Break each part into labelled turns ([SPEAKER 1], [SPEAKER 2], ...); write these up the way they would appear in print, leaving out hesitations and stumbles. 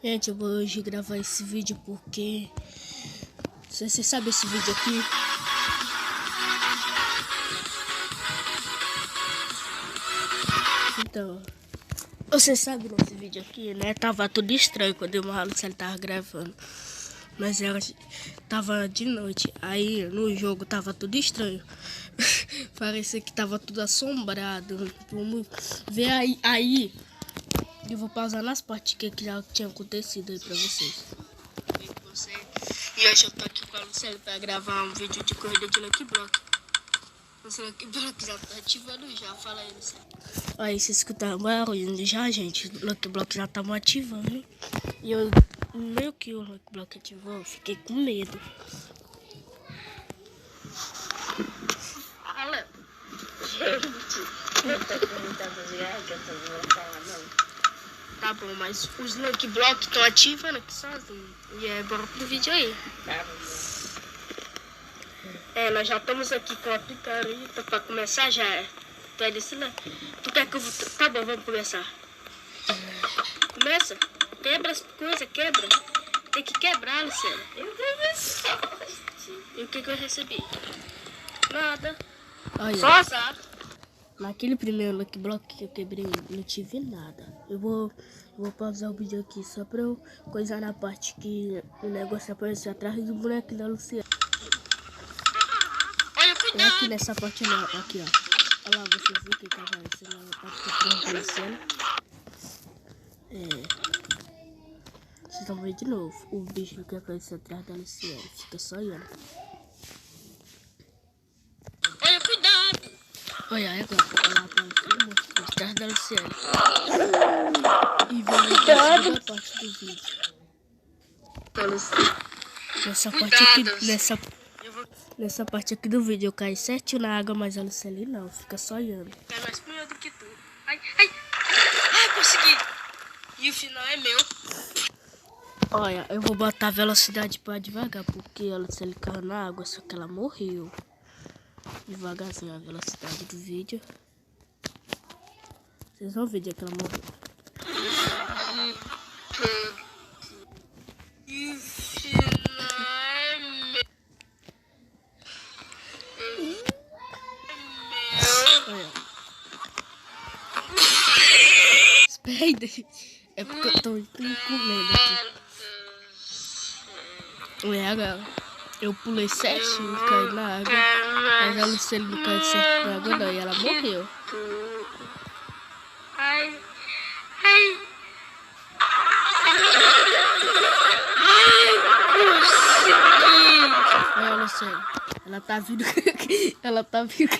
[SPEAKER 1] Gente, eu vou hoje gravar esse vídeo porque... Você sabe esse vídeo aqui? Então... Você sabe nesse vídeo aqui, né? Tava tudo estranho quando eu e ele tava gravando. Mas ela tava de noite. Aí no jogo tava tudo estranho. Parecia que tava tudo assombrado. Vamos ver aí. Eu vou pausar nas partes que já tinha acontecido aí pra vocês. E hoje eu tô aqui com a Luciana pra gravar um vídeo de corrida de Lucky Block. O Lucky Block já tá ativando já, fala aí, Luciana. Aí, vocês escutaram barulho já, gente? O Lucky Block já tava ativando. E eu, meio que o Lucky Block ativou, eu fiquei com medo. Fala. Tá bom, mas os Lucky Block estão ativando aqui sozinho. E bora pro vídeo aí. Nós já estamos aqui com a picareta pra começar já. Tu é desse lá? Tu quer que eu vou... Tá bom, vamos começar. Começa. Quebra as coisas, quebra. Tem que quebrar, Luciana. E o que eu recebi? Nada. Olha. Só azar. Naquele primeiro Lucky Block que eu quebrei, não tive nada. Eu vou pausar o vídeo aqui só pra eu coisar na parte que o negócio apareceu atrás do boneco da Luciana.
[SPEAKER 2] Olha, cuidado!
[SPEAKER 1] É aqui nessa parte não, aqui ó. Olha lá, vocês viram que tava aparecendo na parte que tá aparecendo. Vocês vão ver de novo o bicho que apareceu atrás da Luciana. Fica só olhando.
[SPEAKER 2] Olha, cuidado!
[SPEAKER 1] Olha agora, olha lá pra atrás da Luciana. E vamos para a segunda parte do vídeo. Nessa parte aqui, nessa parte aqui do vídeo eu caí certinho na água, mas a Luciana não, fica só olhando.
[SPEAKER 2] É mais pior do que tu. Ai, ai! Ai, consegui! E o final é meu.
[SPEAKER 1] Olha, eu vou botar a velocidade pra devagar, porque a Luciana caiu na água, só que ela morreu. Devagarzinho a velocidade do vídeo. Vocês vão ver que ela morreu.
[SPEAKER 2] E o final é meu.
[SPEAKER 1] Olha. Espera aí, é porque eu tô comendo aqui. Olha agora. Eu pulei certinho e caí na água. Mas a Luciana não caiu certo na água não, e ela morreu.
[SPEAKER 2] Ai, ai.
[SPEAKER 1] Olha a Luciana. Ela tá vindo. Ela tá vindo.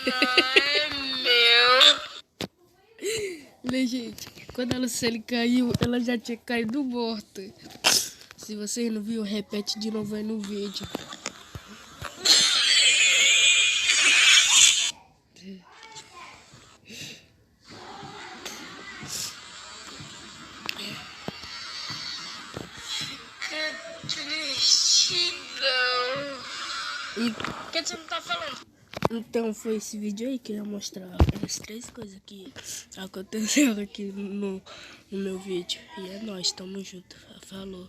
[SPEAKER 2] É meu.
[SPEAKER 1] Olha, gente. Quando a Luciana caiu, ela já tinha caído morta. Se vocês não viram, repete de novo aí no vídeo.
[SPEAKER 2] Que triste, não. O que você não tá falando?
[SPEAKER 1] Então foi esse vídeo aí que eu ia mostrar as 3 coisas que aconteceram aqui no meu vídeo. E é nóis, tamo junto. Falou.